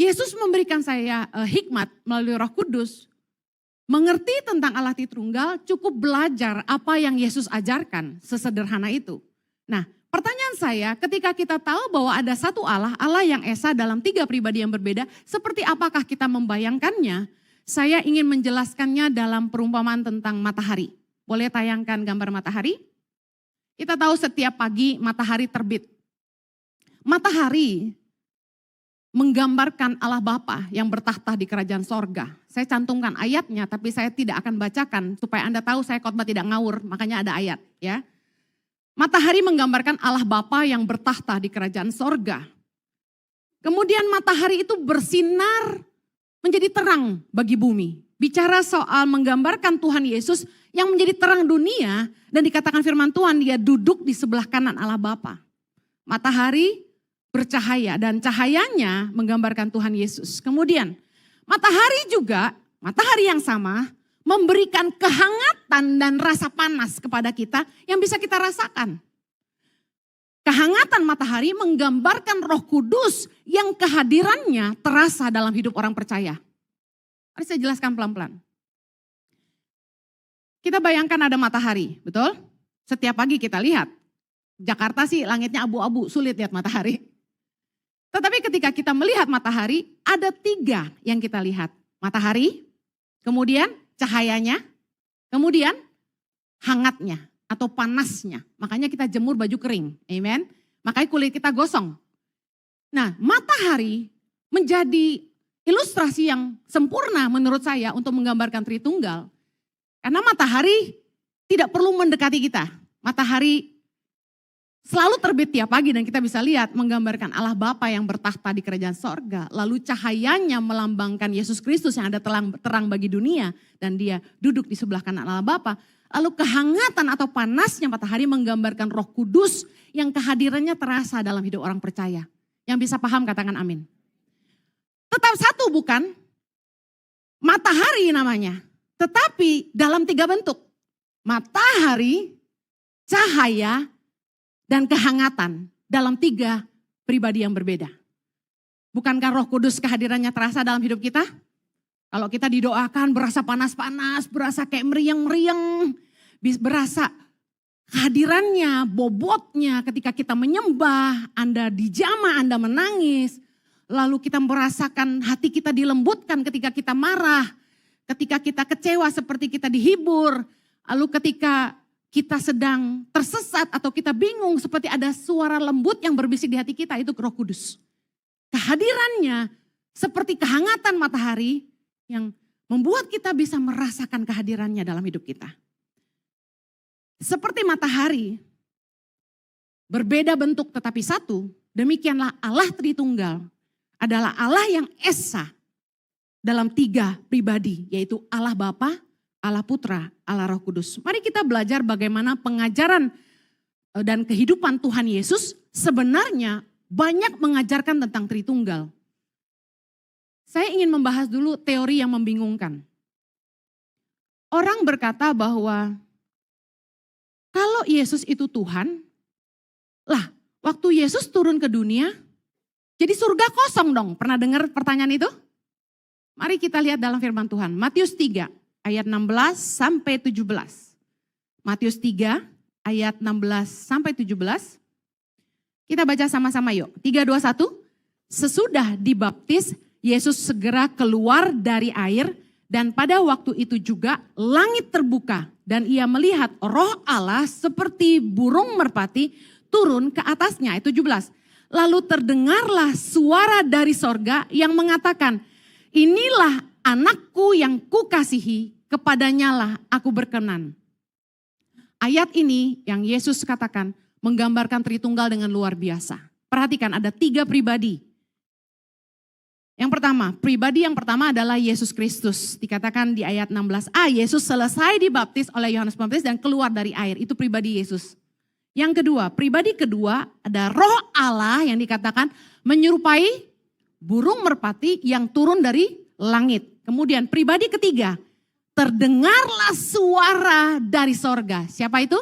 Yesus memberikan saya hikmat melalui Roh Kudus. Mengerti tentang Allah Tritunggal cukup belajar apa yang Yesus ajarkan, sesederhana itu. Nah, pertanyaan saya ketika kita tahu bahwa ada satu Allah, Allah yang esa dalam 3 pribadi yang berbeda, seperti apakah kita membayangkannya? Saya ingin menjelaskannya dalam perumpamaan tentang matahari. Boleh tayangkan gambar matahari? Kita tahu setiap pagi matahari terbit. Matahari menggambarkan Allah Bapa yang bertahta di kerajaan sorga. Saya cantumkan ayatnya tapi saya tidak akan bacakan supaya Anda tahu saya khotbah tidak ngawur, makanya ada ayat ya. Matahari menggambarkan Allah Bapa yang bertahta di kerajaan sorga. Kemudian matahari itu bersinar menjadi terang bagi bumi. Bicara soal menggambarkan Tuhan Yesus yang menjadi terang dunia dan dikatakan firman Tuhan dia duduk di sebelah kanan Allah Bapa. Matahari bercahaya dan cahayanya menggambarkan Tuhan Yesus. Kemudian matahari juga, matahari yang sama memberikan kehangatan dan rasa panas kepada kita yang bisa kita rasakan. Kehangatan matahari menggambarkan Roh Kudus yang kehadirannya terasa dalam hidup orang percaya. Mari saya jelaskan pelan-pelan. Kita bayangkan ada matahari, betul? Setiap pagi kita lihat. Jakarta sih langitnya abu-abu, sulit lihat matahari. Tetapi ketika kita melihat matahari, ada 3 yang kita lihat. Matahari, kemudian cahayanya, kemudian hangatnya atau panasnya. Makanya kita jemur baju kering, amen. Makanya kulit kita gosong. Nah, matahari menjadi ilustrasi yang sempurna menurut saya untuk menggambarkan Tritunggal. Karena matahari tidak perlu mendekati kita. Matahari selalu terbit tiap pagi dan kita bisa lihat menggambarkan Allah Bapa yang bertahta di kerajaan sorga. Lalu cahayanya melambangkan Yesus Kristus yang ada terang bagi dunia. Dan dia duduk di sebelah kanan Allah Bapa. Lalu kehangatan atau panasnya matahari menggambarkan Roh Kudus yang kehadirannya terasa dalam hidup orang percaya. Yang bisa paham katakan amin. Tetap satu bukan? Matahari namanya. Tetapi dalam 3 bentuk. Matahari, cahaya, dan kehangatan dalam 3 pribadi yang berbeda. Bukankah Roh Kudus kehadirannya terasa dalam hidup kita? Kalau kita didoakan berasa panas-panas, berasa kayak meriang-meriang, berasa kehadirannya, bobotnya ketika kita menyembah, Anda dijamah, Anda menangis. Lalu kita merasakan hati kita dilembutkan ketika kita marah, ketika kita kecewa seperti kita dihibur. Lalu ketika kita sedang tersesat atau kita bingung seperti ada suara lembut yang berbisik di hati kita, itu Roh Kudus. Kehadirannya seperti kehangatan matahari yang membuat kita bisa merasakan kehadirannya dalam hidup kita. Seperti matahari, berbeda bentuk tetapi satu, demikianlah Allah Tritunggal adalah Allah yang esa dalam 3 pribadi, yaitu Allah Bapa, Allah Putra, Allah Roh Kudus. Mari kita belajar bagaimana pengajaran dan kehidupan Tuhan Yesus sebenarnya banyak mengajarkan tentang Tritunggal. Saya ingin membahas dulu teori yang membingungkan. Orang berkata bahwa kalau Yesus itu Tuhan, lah waktu Yesus turun ke dunia, jadi surga kosong dong. Pernah dengar pertanyaan itu? Mari kita lihat dalam firman Tuhan. Matius 3. Ayat 16 sampai 17. Matius 3 ayat 16 sampai 17. Kita baca sama-sama yuk. 3, 2, 1. Sesudah dibaptis, Yesus segera keluar dari air dan pada waktu itu juga langit terbuka. Dan ia melihat Roh Allah seperti burung merpati turun ke atasnya. Ayat 17. Lalu terdengarlah suara dari sorga yang mengatakan, inilah anakku yang kukasihi, kepadanya lah aku berkenan. Ayat ini yang Yesus katakan menggambarkan Tritunggal dengan luar biasa. Perhatikan ada 3 pribadi. Yang pertama, pribadi yang pertama adalah Yesus Kristus. Dikatakan di ayat 16a, Yesus selesai dibaptis oleh Yohanes Pembaptis dan keluar dari air. Itu pribadi Yesus. Yang kedua, pribadi kedua ada Roh Allah yang dikatakan menyerupai burung merpati yang turun dari langit. Kemudian pribadi ketiga, terdengarlah suara dari sorga. Siapa itu?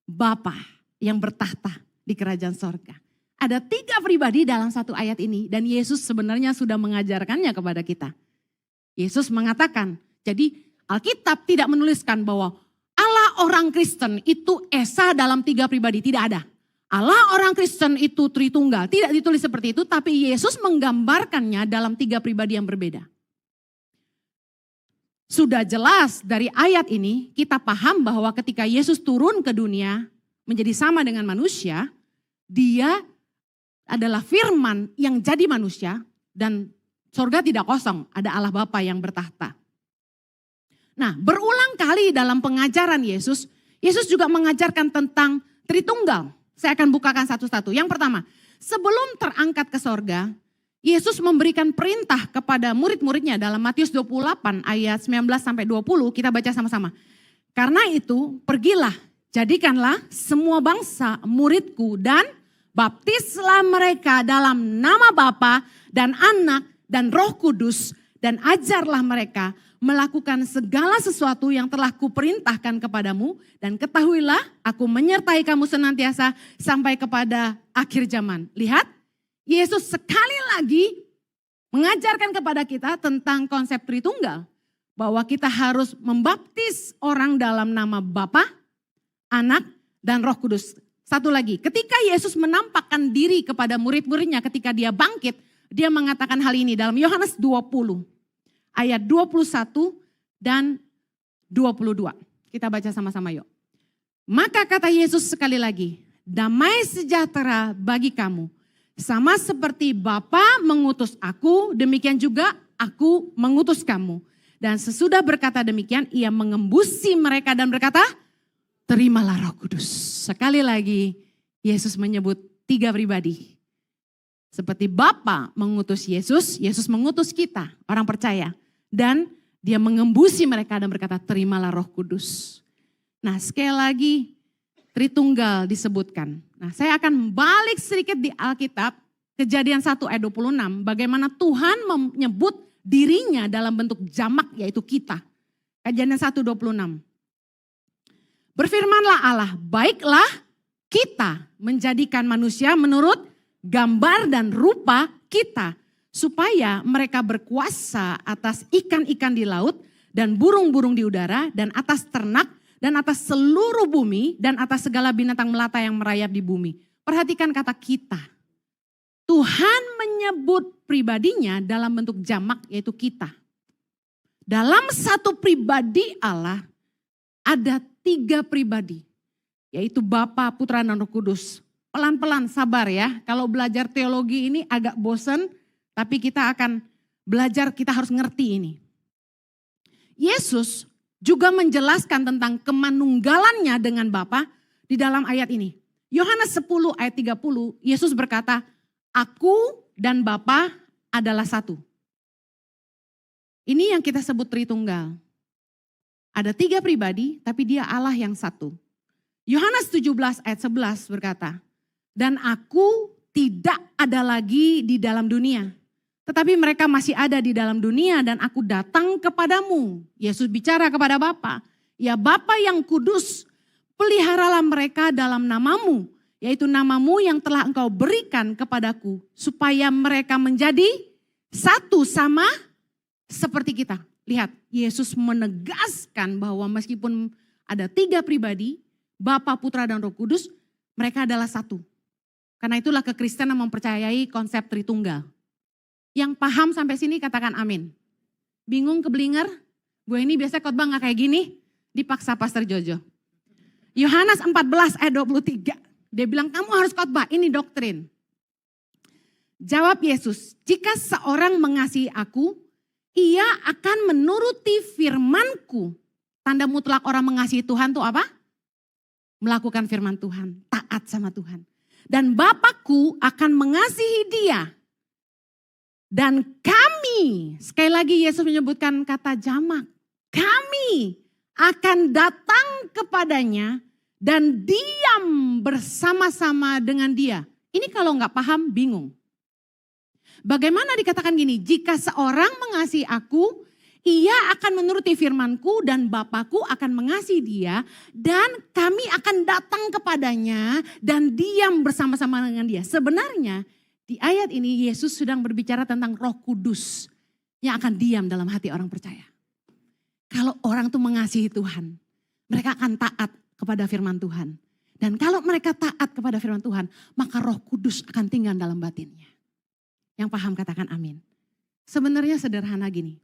Bapa yang bertahta di kerajaan sorga. Ada 3 pribadi dalam satu ayat ini dan Yesus sebenarnya sudah mengajarkannya kepada kita. Yesus mengatakan, jadi Alkitab tidak menuliskan bahwa Allah orang Kristen itu esa dalam 3 pribadi, tidak ada. Allah orang Kristen itu Tritunggal, tidak ditulis seperti itu, tapi Yesus menggambarkannya dalam 3 pribadi yang berbeda. Sudah jelas dari ayat ini kita paham bahwa ketika Yesus turun ke dunia menjadi sama dengan manusia, dia adalah firman yang jadi manusia dan surga tidak kosong, ada Allah Bapa yang bertahta. Nah, berulang kali dalam pengajaran Yesus, Yesus juga mengajarkan tentang Tritunggal. Saya akan bukakan satu-satu. Yang pertama, sebelum terangkat ke sorga, Yesus memberikan perintah kepada murid-muridnya dalam Matius 28 ayat 19-20, kita baca sama-sama. Karena itu, pergilah, jadikanlah semua bangsa muridku dan baptislah mereka dalam nama Bapa dan Anak dan Roh Kudus dan ajarlah mereka melakukan segala sesuatu yang telah kuperintahkan kepadamu dan ketahuilah aku menyertai kamu senantiasa sampai kepada akhir zaman. Lihat, Yesus sekali lagi mengajarkan kepada kita tentang konsep Tritunggal. Bahwa kita harus membaptis orang dalam nama Bapa, Anak, dan Roh Kudus. Satu lagi, ketika Yesus menampakkan diri kepada murid-muridnya ketika dia bangkit, dia mengatakan hal ini dalam Yohanes 20 ayat 21 dan 22. Kita baca sama-sama yuk. Maka kata Yesus sekali lagi, damai sejahtera bagi kamu. Sama seperti Bapa mengutus aku, demikian juga aku mengutus kamu. Dan sesudah berkata demikian, ia mengembusi mereka dan berkata, terimalah Roh Kudus. Sekali lagi Yesus menyebut 3 pribadi. Seperti Bapa mengutus Yesus, Yesus mengutus kita, orang percaya. Dan dia mengembusi mereka dan berkata, terimalah Roh Kudus. Nah, sekali lagi Tritunggal disebutkan. Nah, saya akan balik sedikit di Alkitab, Kejadian 1 ayat 26, bagaimana Tuhan menyebut dirinya dalam bentuk jamak, yaitu kita. Kejadian 1:26. Berfirmanlah Allah, baiklah kita menjadikan manusia menurut gambar dan rupa kita. Supaya mereka berkuasa atas ikan-ikan di laut dan burung-burung di udara dan atas ternak dan atas seluruh bumi dan atas segala binatang melata yang merayap di bumi. Perhatikan kata kita. Tuhan menyebut pribadinya dalam bentuk jamak yaitu kita. Dalam satu pribadi Allah ada 3 pribadi. Yaitu Bapa, Putra, dan Roh Kudus. Pelan-pelan sabar ya. Kalau belajar teologi ini agak bosan. Tapi kita akan belajar, kita harus ngerti ini. Yesus juga menjelaskan tentang kemanunggalannya dengan Bapa di dalam ayat ini. Yohanes 10 ayat 30, Yesus berkata, aku dan Bapa adalah satu. Ini yang kita sebut Tritunggal. Ada 3 pribadi, tapi dia Allah yang satu. Yohanes 17 ayat 11 berkata, dan aku tidak ada lagi di dalam dunia. Tetapi mereka masih ada di dalam dunia dan aku datang kepadamu. Yesus bicara kepada Bapa. Ya Bapa yang kudus, peliharalah mereka dalam namamu. Yaitu namamu yang telah engkau berikan kepadaku. Supaya mereka menjadi satu sama seperti kita. Lihat, Yesus menegaskan bahwa meskipun ada 3 pribadi, Bapa, Putra, dan Roh Kudus, mereka adalah satu. Karena itulah kekristenan mempercayai konsep Tritunggal. Yang paham sampai sini katakan amin. Bingung keblinger? Gue ini biasa khotbah gak kayak gini, dipaksa Pastor Jojo. Yohanes 14 ayat 23, dia bilang kamu harus khotbah, ini doktrin. Jawab Yesus, jika seorang mengasihi aku, ia akan menuruti firmanku. Tanda mutlak orang mengasihi Tuhan tuh apa? Melakukan firman Tuhan, taat sama Tuhan. Dan Bapakku akan mengasihi dia. Dan kami, sekali lagi Yesus menyebutkan kata jamak. Kami akan datang kepadanya dan diam bersama-sama dengan dia. Ini kalau nggak paham bingung. Bagaimana dikatakan gini, jika seorang mengasihi aku, Ia akan menuruti firman-Ku dan Bapa-Ku akan mengasihi dia dan kami akan datang kepadanya dan diam bersama-sama dengan dia. Sebenarnya di ayat ini Yesus sedang berbicara tentang Roh Kudus yang akan diam dalam hati orang percaya. Kalau orang itu mengasihi Tuhan, mereka akan taat kepada firman Tuhan. Dan kalau mereka taat kepada firman Tuhan, maka Roh Kudus akan tinggal dalam batinnya. Yang paham katakan amin. Sebenarnya sederhana gini.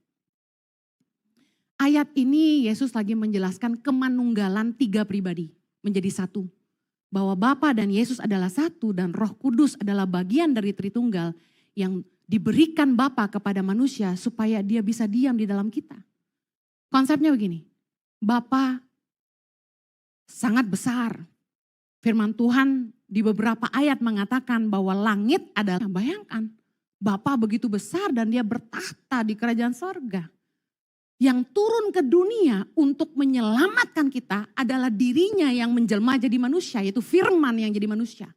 Ayat ini Yesus lagi menjelaskan kemanunggalan 3 pribadi menjadi satu. Bahwa Bapa dan Yesus adalah satu dan Roh Kudus adalah bagian dari Tritunggal yang diberikan Bapa kepada manusia supaya dia bisa diam di dalam kita. Konsepnya begini, Bapa sangat besar. Firman Tuhan di beberapa ayat mengatakan bahwa langit adalah, bayangkan, Bapa begitu besar dan dia bertahta di kerajaan sorga. Yang turun ke dunia untuk menyelamatkan kita adalah dirinya yang menjelma jadi manusia, yaitu firman yang jadi manusia.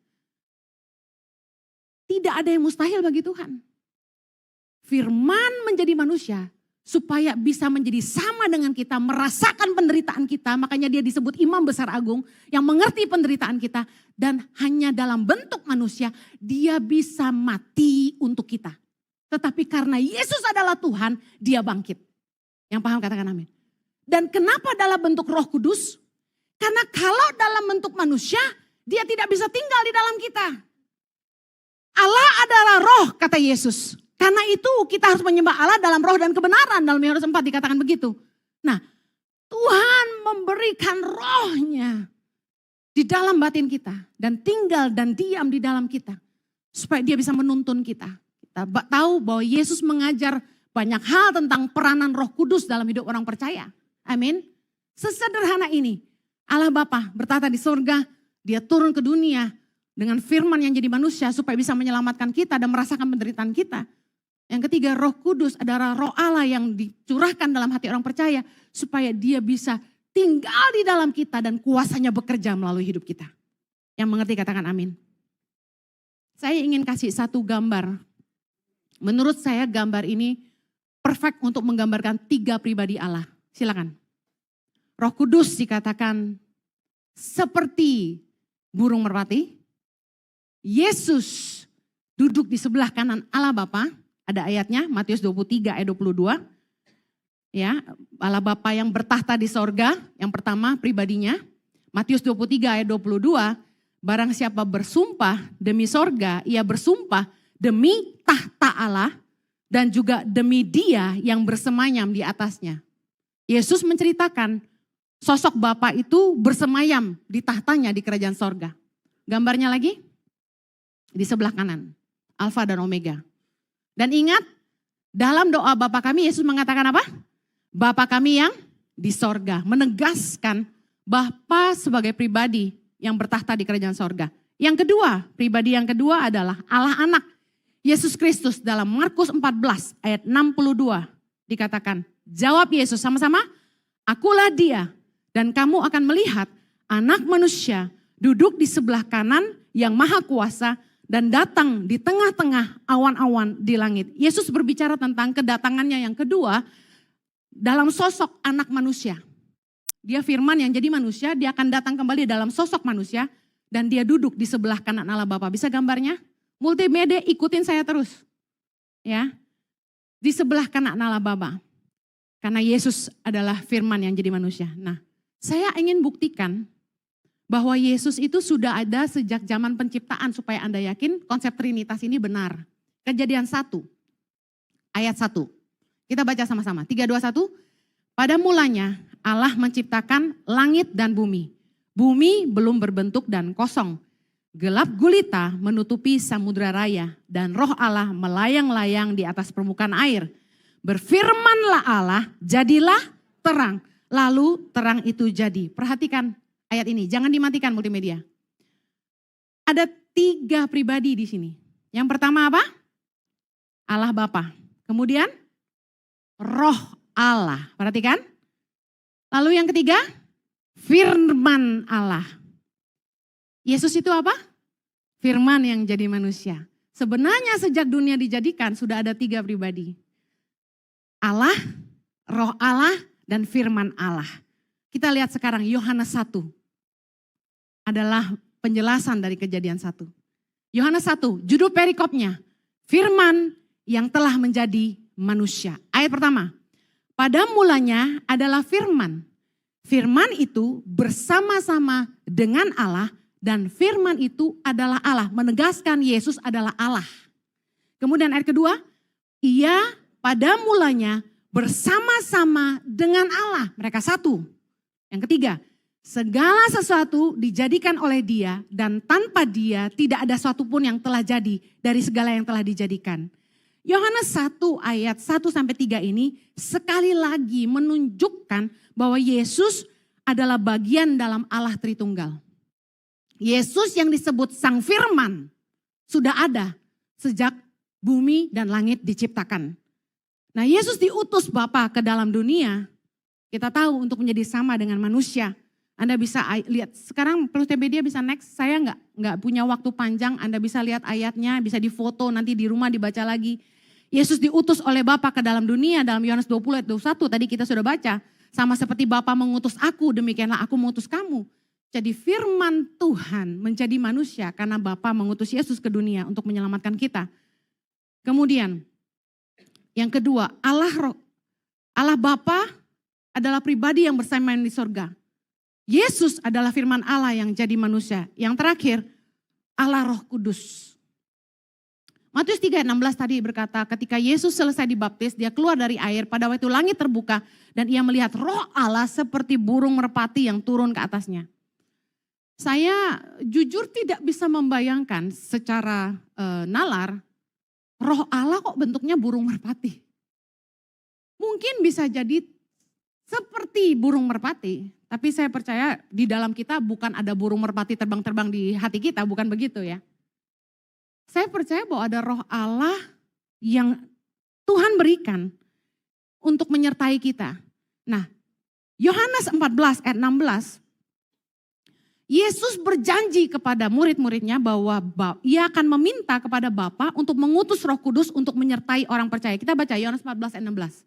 Tidak ada yang mustahil bagi Tuhan. Firman menjadi manusia supaya bisa menjadi sama dengan kita, merasakan penderitaan kita. Makanya dia disebut imam besar agung yang mengerti penderitaan kita. Dan hanya dalam bentuk manusia dia bisa mati untuk kita. Tetapi karena Yesus adalah Tuhan, dia bangkit. Yang paham katakan amin. Dan kenapa dalam bentuk Roh Kudus? Karena kalau dalam bentuk manusia, dia tidak bisa tinggal di dalam kita. Allah adalah roh, kata Yesus. Karena itu kita harus menyembah Allah dalam roh dan kebenaran. Dalam Yohanes 4 dikatakan begitu. Nah, Tuhan memberikan rohnya di dalam batin kita. Dan tinggal dan diam di dalam kita. Supaya dia bisa menuntun kita. Kita tahu bahwa Yesus mengajar banyak hal tentang peranan Roh Kudus dalam hidup orang percaya. Amin. Sesederhana ini. Allah Bapa bertata di surga. Dia turun ke dunia dengan firman yang jadi manusia supaya bisa menyelamatkan kita dan merasakan penderitaan kita. Yang ketiga, Roh Kudus adalah roh Allah yang dicurahkan dalam hati orang percaya supaya dia bisa tinggal di dalam kita dan kuasanya bekerja melalui hidup kita. Yang mengerti katakan amin. Saya ingin kasih satu gambar. Menurut saya gambar ini perfect untuk menggambarkan 3 pribadi Allah. Silakan. Roh Kudus dikatakan seperti burung merpati. Yesus duduk di sebelah kanan Allah Bapa. Ada ayatnya, Matius 23 ayat 22. Ya, Allah Bapa yang bertahta di sorga, yang pertama pribadinya. Matius 23 ayat 22, barang siapa bersumpah demi sorga, ia bersumpah demi tahta Allah dan juga demi dia yang bersemayam di atasnya. Yesus menceritakan sosok Bapa itu bersemayam di tahtanya di kerajaan sorga. Gambarnya lagi di sebelah kanan, Alfa dan Omega. Dan ingat, dalam doa Bapa kami, Yesus mengatakan apa? Bapa kami yang di sorga, menegaskan Bapa sebagai pribadi yang bertahta di kerajaan sorga. Yang kedua, pribadi yang kedua adalah Allah Anak. Yesus Kristus dalam Markus 14 ayat 62 dikatakan, jawab Yesus sama-sama, akulah dia dan kamu akan melihat Anak Manusia duduk di sebelah kanan yang maha kuasa dan datang di tengah-tengah awan-awan di langit. Yesus berbicara tentang kedatangannya yang kedua dalam sosok anak manusia. Dia firman yang jadi manusia, dia akan datang kembali dalam sosok manusia dan dia duduk di sebelah kanan Allah Bapa. Bisa gambarnya? Multimedia, ikutin saya terus. Ya. Di sebelah kanan Allah Bapa. Karena Yesus adalah firman yang jadi manusia. Nah, saya ingin buktikan bahwa Yesus itu sudah ada sejak zaman penciptaan supaya Anda yakin konsep Trinitas ini benar. Kejadian 1 ayat 1. Kita baca sama-sama. 3, 2, 1. Pada mulanya Allah menciptakan langit dan bumi. Bumi belum berbentuk dan kosong. Gelap gulita menutupi samudra raya dan roh Allah melayang-layang di atas permukaan air. Berfirmanlah Allah, jadilah terang. Lalu terang itu jadi. Perhatikan ayat ini, jangan dimatikan multimedia. Ada 3 pribadi di sini. Yang pertama apa? Allah Bapa. Kemudian roh Allah. Perhatikan. Lalu yang ketiga, firman Allah. Yesus itu apa? Firman yang jadi manusia. Sebenarnya sejak dunia dijadikan sudah ada 3 pribadi. Allah, roh Allah dan firman Allah. Kita lihat sekarang Yohanes 1 adalah penjelasan dari Kejadian 1. Yohanes 1, judul perikopnya, firman yang telah menjadi manusia. Ayat pertama, pada mulanya adalah firman. Firman itu bersama-sama dengan Allah dan firman itu adalah Allah. Menegaskan Yesus adalah Allah. Kemudian ayat kedua, ia pada mulanya bersama-sama dengan Allah. Mereka satu. Yang ketiga, segala sesuatu dijadikan oleh dia dan tanpa dia tidak ada sesuatu pun yang telah jadi dari segala yang telah dijadikan. Yohanes 1 ayat 1-3 ini sekali lagi menunjukkan bahwa Yesus adalah bagian dalam Allah Tritunggal. Yesus yang disebut Sang Firman sudah ada sejak bumi dan langit diciptakan. Nah, Yesus diutus Bapa ke dalam dunia. Kita tahu untuk menjadi sama dengan manusia. Anda bisa lihat sekarang Plus TB dia bisa next. Saya nggak punya waktu panjang. Anda bisa lihat ayatnya, bisa difoto nanti di rumah dibaca lagi. Yesus diutus oleh Bapa ke dalam dunia dalam Yohanes 20 ayat 21 tadi kita sudah baca. Sama seperti Bapa mengutus aku, demikianlah aku mengutus kamu. Jadi firman Tuhan menjadi manusia karena Bapa mengutus Yesus ke dunia untuk menyelamatkan kita. Kemudian yang kedua, Allah Bapa adalah pribadi yang bersama di sorga. Yesus adalah firman Allah yang jadi manusia. Yang terakhir, Allah Roh Kudus. Matius 3 ayat 16 tadi berkata, ketika Yesus selesai dibaptis, dia keluar dari air, pada waktu langit terbuka dan ia melihat Roh Allah seperti burung merpati yang turun ke atasnya. Saya jujur tidak bisa membayangkan secara nalar, Roh Allah kok bentuknya burung merpati. Mungkin bisa jadi seperti burung merpati, tapi saya percaya di dalam kita bukan ada burung merpati terbang-terbang di hati kita, bukan begitu ya. Saya percaya bahwa ada roh Allah yang Tuhan berikan untuk menyertai kita. Nah, Yohanes 14 ayat 16, Yesus berjanji kepada murid-muridnya bahwa ia akan meminta kepada Bapa untuk mengutus Roh Kudus untuk menyertai orang percaya. Kita baca Yohanes 14 ayat 16.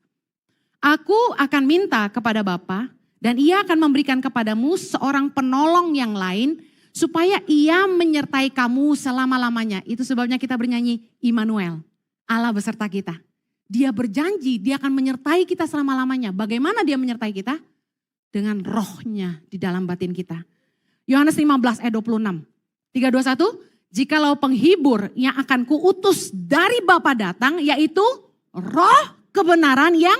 Aku akan minta kepada Bapa dan ia akan memberikan kepadamu seorang penolong yang lain supaya ia menyertai kamu selama-lamanya. Itu sebabnya kita bernyanyi Immanuel, Allah beserta kita. Dia berjanji dia akan menyertai kita selama-lamanya. Bagaimana dia menyertai kita? Dengan rohnya di dalam batin kita. Yohanes 15 ayat 26. 321, jikalau penghibur yang akan kuutus dari Bapa datang, yaitu roh kebenaran yang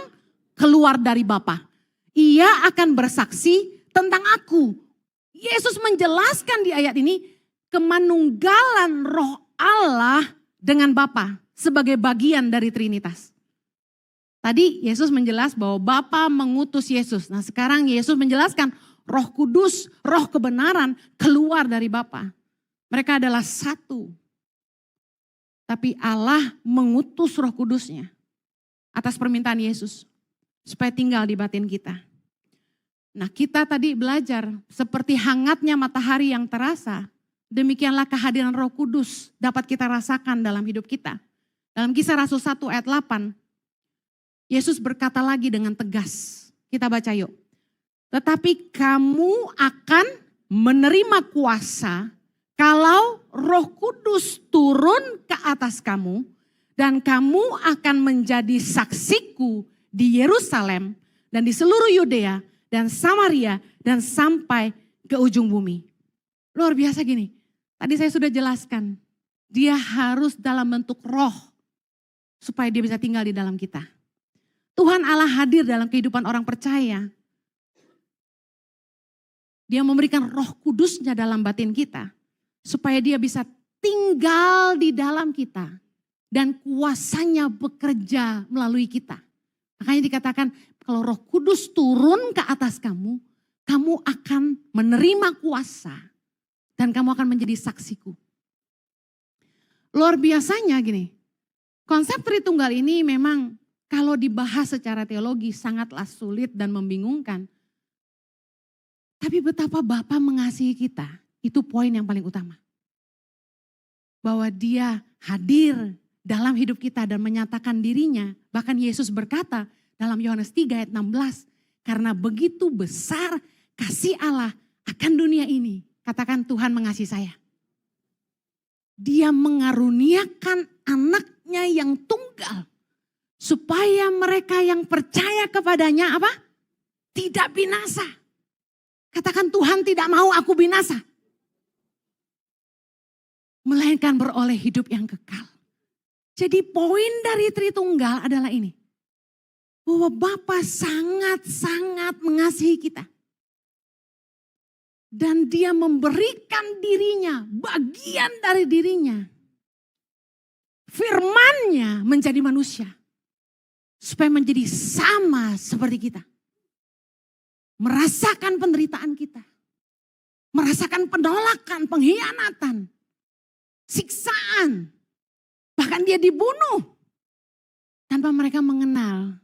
keluar dari Bapa. Ia akan bersaksi tentang aku. Yesus menjelaskan di ayat ini kemanunggalan roh Allah dengan Bapa sebagai bagian dari Trinitas. Tadi Yesus menjelaskan bahwa Bapa mengutus Yesus. Nah sekarang Yesus menjelaskan Roh Kudus, roh kebenaran keluar dari Bapa. Mereka adalah satu. Tapi Allah mengutus Roh Kudusnya atas permintaan Yesus supaya tinggal di batin kita. Nah kita tadi belajar seperti hangatnya matahari yang terasa, demikianlah kehadiran Roh Kudus dapat kita rasakan dalam hidup kita. Dalam Kisah Rasul 1 ayat 8, Yesus berkata lagi dengan tegas. Kita baca yuk. Tetapi kamu akan menerima kuasa kalau Roh Kudus turun ke atas kamu dan kamu akan menjadi saksiku di Yerusalem dan di seluruh Yudea dan Samaria dan sampai ke ujung bumi. Luar biasa gini, tadi saya sudah jelaskan, dia harus dalam bentuk roh supaya dia bisa tinggal di dalam kita. Tuhan Allah hadir dalam kehidupan orang percaya. Dia memberikan Roh Kudusnya dalam batin kita supaya dia bisa tinggal di dalam kita dan kuasanya bekerja melalui kita. Makanya dikatakan kalau Roh Kudus turun ke atas kamu, kamu akan menerima kuasa dan kamu akan menjadi saksiku. Luar biasanya gini, konsep Tritunggal ini memang kalau dibahas secara teologi sangatlah sulit dan membingungkan. Tapi betapa Bapa mengasihi kita, itu poin yang paling utama. Bahwa dia hadir dalam hidup kita dan menyatakan dirinya. Bahkan Yesus berkata, dalam Yohanes 3 ayat 16. Karena begitu besar kasih Allah akan dunia ini. Katakan Tuhan mengasihi saya. Dia mengaruniakan anaknya yang tunggal. Supaya mereka yang percaya kepadanya apa? Tidak binasa. Katakan Tuhan tidak mau aku binasa. Melainkan beroleh hidup yang kekal. Jadi poin dari Tritunggal adalah ini. Bahwa Bapa sangat-sangat mengasihi kita. Dan dia memberikan dirinya, bagian dari dirinya. Firman-Nya menjadi manusia. Supaya menjadi sama seperti kita. Merasakan penderitaan kita. Merasakan penolakan, pengkhianatan. Siksaan. Bahkan dia dibunuh. Tanpa mereka mengenal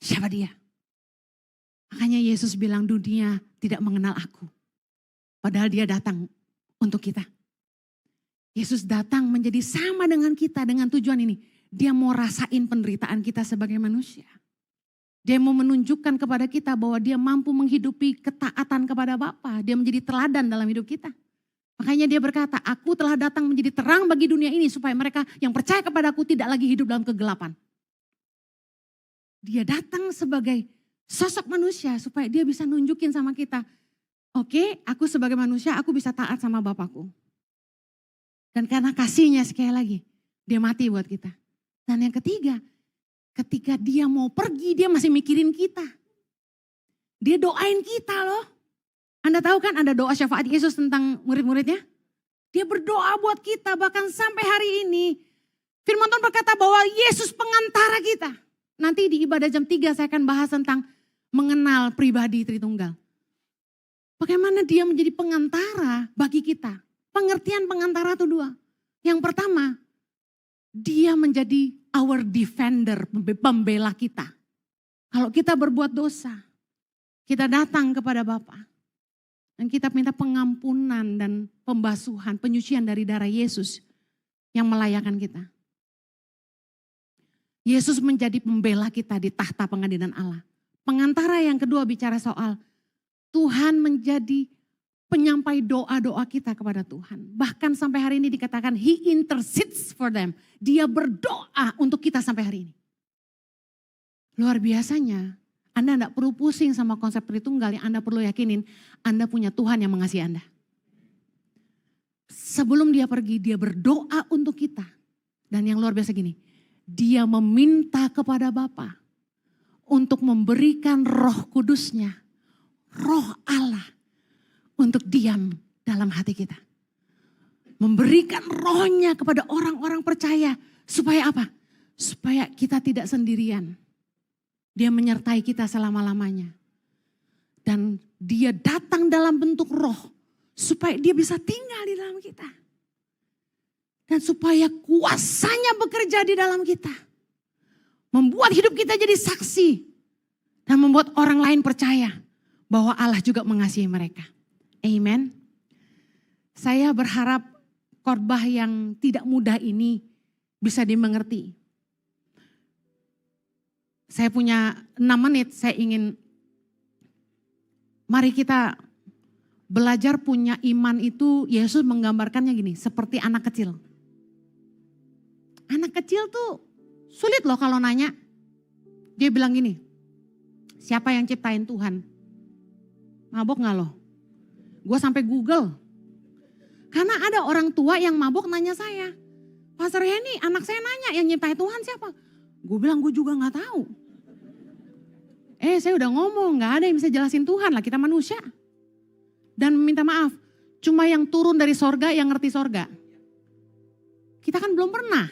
siapa dia. Makanya Yesus bilang dunia tidak mengenal aku. Padahal dia datang untuk kita. Yesus datang menjadi sama dengan kita dengan tujuan ini. Dia mau rasain penderitaan kita sebagai manusia. Dia mau menunjukkan kepada kita bahwa dia mampu menghidupi ketaatan kepada Bapa. Dia menjadi teladan dalam hidup kita. Makanya dia berkata, aku telah datang menjadi terang bagi dunia ini supaya mereka yang percaya kepadaku tidak lagi hidup dalam kegelapan. Dia datang sebagai sosok manusia supaya dia bisa nunjukin sama kita. Oke, aku sebagai manusia aku bisa taat sama Bapakku. Dan karena kasihnya sekali lagi, dia mati buat kita. Dan yang ketiga, ketika dia mau pergi dia masih mikirin kita. Dia doain kita loh. Anda tahu kan ada doa syafaat Yesus tentang murid-muridnya? Dia berdoa buat kita bahkan sampai hari ini. Firman Tuhan berkata bahwa Yesus pengantara kita. Nanti di ibadah jam 3 saya akan bahas tentang mengenal pribadi Tritunggal. Bagaimana dia menjadi pengantara bagi kita. Pengertian pengantara itu dua. Yang pertama, dia menjadi our defender, pembela kita. Kalau kita berbuat dosa, kita datang kepada Bapa. Dan kita minta pengampunan dan pembasuhan, penyucian dari darah Yesus yang melayakkan kita. Yesus menjadi pembela kita di tahta pengadilan Allah. Pengantara yang kedua bicara soal Tuhan menjadi penyampai doa-doa kita kepada Tuhan. Bahkan sampai hari ini dikatakan He intercedes for them. Dia berdoa untuk kita sampai hari ini. Luar biasanya. Anda tidak perlu pusing sama konsep Tritunggal, yang Anda perlu yakinin Anda punya Tuhan yang mengasihi Anda. Sebelum dia pergi, dia berdoa untuk kita. Dan yang luar biasa gini, dia meminta kepada Bapa untuk memberikan Roh Kudusnya, Roh Allah untuk diam dalam hati kita. Memberikan rohnya kepada orang-orang percaya supaya apa? Supaya kita tidak sendirian. Dia menyertai kita selama-lamanya. Dan dia datang dalam bentuk roh. Supaya dia bisa tinggal di dalam kita. Dan supaya kuasanya bekerja di dalam kita. Membuat hidup kita jadi saksi. Dan membuat orang lain percaya. Bahwa Allah juga mengasihi mereka. Amen. Saya berharap khotbah yang tidak mudah ini bisa dimengerti. Saya punya 6 menit, saya ingin mari kita belajar punya iman itu. Yesus menggambarkannya gini, seperti anak kecil. Anak kecil tuh sulit loh kalau nanya. Dia bilang gini, siapa yang ciptain Tuhan? Mabok gak loh? Gue sampai Google. Karena ada orang tua yang mabok nanya saya, Pastor Henny, anak saya nanya yang nyiptain Tuhan siapa? Gue bilang gue juga gak tahu. Saya udah ngomong gak ada yang bisa jelasin Tuhan lah, kita manusia. Dan minta maaf, cuma yang turun dari sorga yang ngerti sorga. Kita kan belum pernah.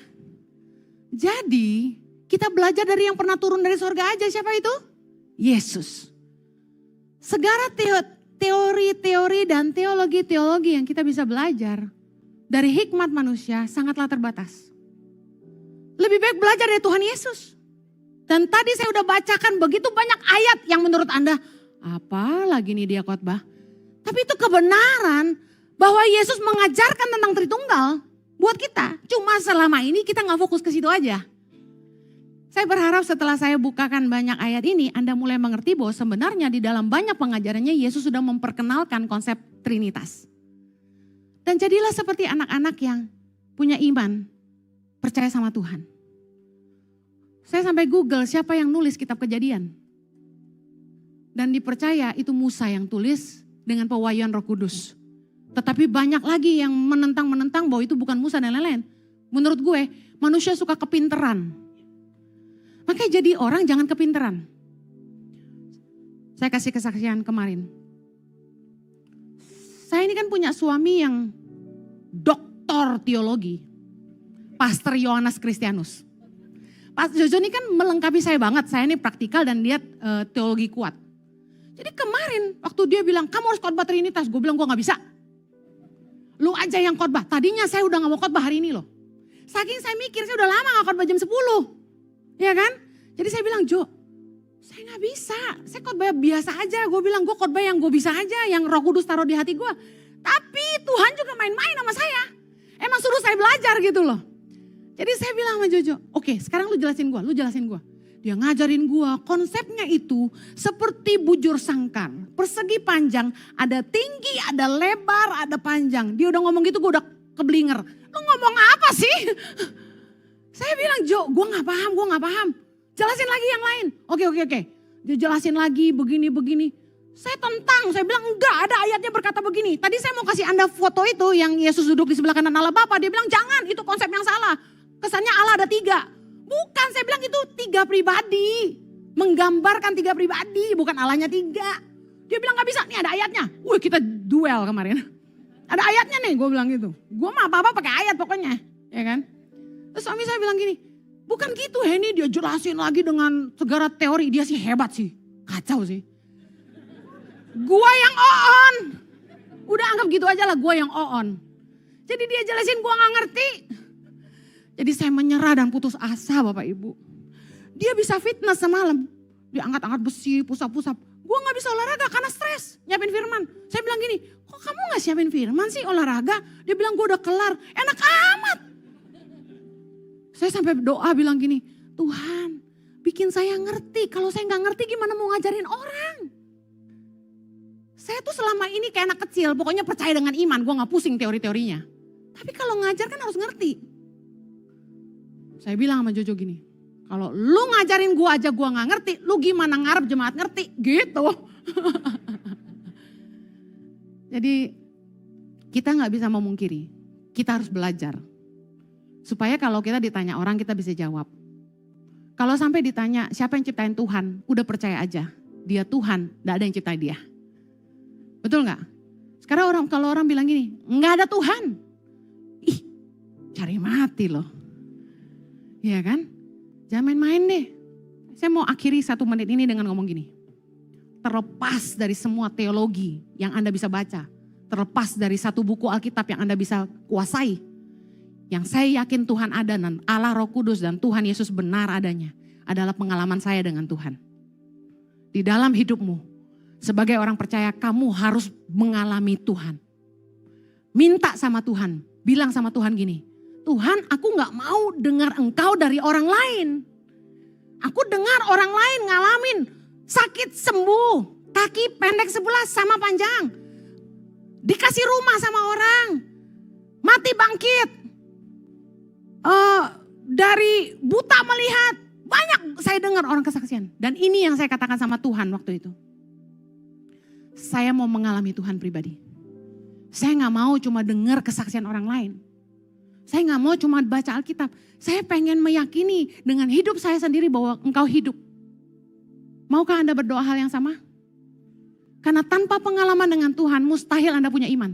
Jadi kita belajar dari yang pernah turun dari sorga aja, siapa itu? Yesus. Segala teori-teori dan teologi-teologi yang kita bisa belajar dari hikmat manusia sangatlah terbatas. Lebih baik belajar dari Tuhan Yesus. Dan tadi saya udah bacakan begitu banyak ayat yang menurut Anda, apa lagi nih dia khotbah. Tapi itu kebenaran bahwa Yesus mengajarkan tentang Tritunggal buat kita. Cuma selama ini kita gak fokus ke situ aja. Saya berharap setelah saya bukakan banyak ayat ini, Anda mulai mengerti bahwa sebenarnya di dalam banyak pengajarannya Yesus sudah memperkenalkan konsep Trinitas. Dan jadilah seperti anak-anak yang punya iman, percaya sama Tuhan. Saya sampai Google siapa yang nulis kitab Kejadian. Dan dipercaya itu Musa yang tulis dengan pewahyuan Roh Kudus. Tetapi banyak lagi yang menentang bahwa itu bukan Musa dan lain-lain. Menurut gue, manusia suka kepinteran. Makanya jadi orang jangan kepinteran. Saya kasih kesaksian kemarin. Saya ini kan punya suami yang doktor teologi. Pastor Yohanes Kristianus. Pak Jojo ini kan melengkapi saya banget. Saya ini praktikal dan dia teologi kuat. Jadi kemarin waktu dia bilang kamu harus khotbah Trinitas. Gue bilang gue gak bisa. Lu aja yang khotbah. Tadinya saya udah gak mau khotbah hari ini loh. Saking saya mikir saya udah lama gak khotbah jam 10. Ya kan? Jadi saya bilang, Jo, saya gak bisa. Saya khotbah biasa aja. Gue bilang gue khotbah yang gue bisa aja. Yang Roh Kudus taruh di hati gue. Tapi Tuhan juga main-main sama saya. Emang suruh saya belajar gitu loh. Jadi saya bilang sama Jojo, oke sekarang lu jelasin gue. Dia ngajarin gue, konsepnya itu seperti bujur sangkar. Persegi panjang, ada tinggi, ada lebar, ada panjang. Dia udah ngomong gitu gue udah keblinger. Lu ngomong apa sih? Saya bilang, Jo, gue gak paham. Jelasin lagi yang lain. Oke. Dia jelasin lagi begini. Saya tentang, saya bilang enggak ada ayatnya berkata begini. Tadi saya mau kasih Anda foto itu yang Yesus duduk di sebelah kanan Allah Bapa. Dia bilang jangan, itu konsep yang salah. Kesannya Allah ada 3. Bukan, saya bilang itu 3 pribadi. Menggambarkan 3 pribadi, bukan Allahnya 3. Dia bilang gak bisa, nih ada ayatnya. Wih kita duel kemarin. Ada ayatnya nih, gue bilang gitu. Gue mah apa-apa pakai ayat pokoknya. Ya kan? Terus suami saya bilang gini, bukan gitu Henny, dia jelasin lagi dengan segala teori. Dia sih hebat sih, kacau sih. Gua yang on. Udah anggap gitu aja lah, gua yang on. Jadi dia jelasin gua gak ngerti. Jadi saya menyerah dan putus asa Bapak Ibu. Dia bisa fitness semalam. Dia angkat-angkat besi, pusap-pusap. Gua gak bisa olahraga karena stres nyiapin firman. Saya bilang gini, kok kamu gak siapin firman sih olahraga? Dia bilang gua udah kelar, enak amat. Saya sampai doa bilang gini, Tuhan bikin saya ngerti. Kalau saya gak ngerti gimana mau ngajarin orang? Saya tuh selama ini kayak anak kecil, pokoknya percaya dengan iman, gue gak pusing teori-teorinya. Tapi kalau ngajar kan harus ngerti. Saya bilang sama Jojo gini, kalau lu ngajarin gue aja gue gak ngerti, lu gimana ngarep jemaat ngerti? Gitu. Jadi kita gak bisa memungkiri, kita harus belajar. Supaya kalau kita ditanya orang kita bisa jawab. Kalau sampai ditanya siapa yang ciptain Tuhan, udah percaya aja. Dia Tuhan, gak ada yang ciptain dia. Betul gak? Sekarang kalau orang bilang gini, gak ada Tuhan. Ih, cari mati loh. Iya kan? Jangan main-main deh. Saya mau akhiri 1 menit ini dengan ngomong gini. Terlepas dari semua teologi yang Anda bisa baca. Terlepas dari 1 buku Alkitab yang Anda bisa kuasai. Yang saya yakin Tuhan ada dan Allah Roh Kudus dan Tuhan Yesus benar adanya. Adalah pengalaman saya dengan Tuhan. Di dalam hidupmu, sebagai orang percaya kamu harus mengalami Tuhan. Minta sama Tuhan, bilang sama Tuhan gini, Tuhan aku gak mau dengar engkau dari orang lain. Aku dengar orang lain ngalamin sakit sembuh, kaki pendek sebelah sama panjang. Dikasih rumah sama orang, mati bangkit. Dari buta melihat, banyak saya dengar orang kesaksian. Dan ini yang saya katakan sama Tuhan waktu itu. Saya mau mengalami Tuhan pribadi. Saya gak mau cuma dengar kesaksian orang lain. Saya gak mau cuma baca Alkitab. Saya pengen meyakini dengan hidup saya sendiri bahwa engkau hidup. Maukah Anda berdoa hal yang sama? Karena tanpa pengalaman dengan Tuhan mustahil Anda punya iman.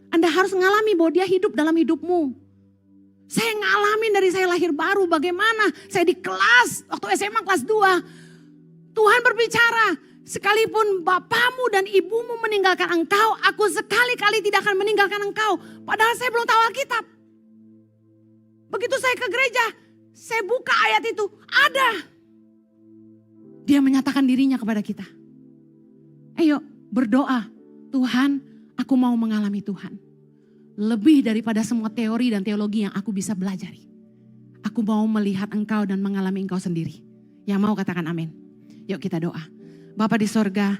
Anda harus mengalami bahwa dia hidup dalam hidupmu. Saya ngalamin dari saya lahir baru bagaimana. Saya di kelas, waktu SMA kelas 2. Tuhan berbicara. Sekalipun bapamu dan ibumu meninggalkan engkau, aku sekali-kali tidak akan meninggalkan engkau. Padahal saya belum tahu Alkitab. Begitu saya ke gereja, saya buka ayat itu, ada. Dia menyatakan dirinya kepada kita. Ayo berdoa, Tuhan aku mau mengalami Tuhan. Lebih daripada semua teori dan teologi yang aku bisa belajari. Aku mau melihat Engkau dan mengalami Engkau sendiri. Yang mau katakan amin. Yuk kita doa. Bapa di sorga,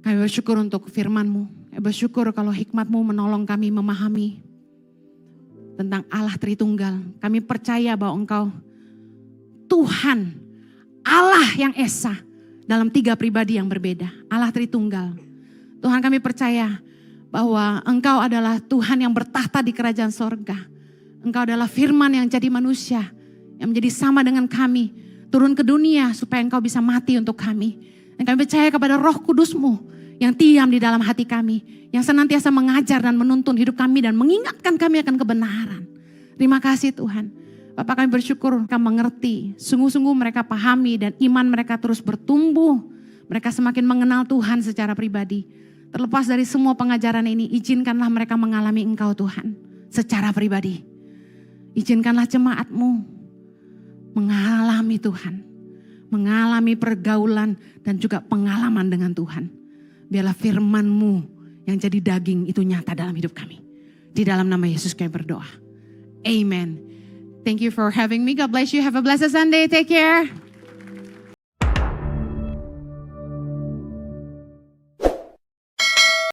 kami bersyukur untuk firman-Mu. Kami bersyukur kalau hikmat-Mu menolong kami memahami tentang Allah Tritunggal. Kami percaya bahwa Engkau Tuhan, Allah yang esa dalam 3 pribadi yang berbeda. Allah Tritunggal. Tuhan, kami percaya bahwa Engkau adalah Tuhan yang bertahta di kerajaan sorga. Engkau adalah firman yang jadi manusia, yang menjadi sama dengan kami. Turun ke dunia supaya Engkau bisa mati untuk kami. Dan kami percaya kepada Roh Kudus-Mu yang diam di dalam hati kami. Yang senantiasa mengajar dan menuntun hidup kami dan mengingatkan kami akan kebenaran. Terima kasih Tuhan. Bapak, kami bersyukur kami mengerti. Sungguh-sungguh mereka pahami dan iman mereka terus bertumbuh. Mereka semakin mengenal Tuhan secara pribadi. Terlepas dari semua pengajaran ini, izinkanlah mereka mengalami Engkau Tuhan secara pribadi. Izinkanlah jemaat-Mu mengalami Tuhan, mengalami pergaulan dan juga pengalaman dengan Tuhan. Biarlah firman-Mu yang jadi daging itu nyata dalam hidup kami. Di dalam nama Yesus kami berdoa. Amen. Thank you for having me. God bless you. Have a blessed Sunday. Take care.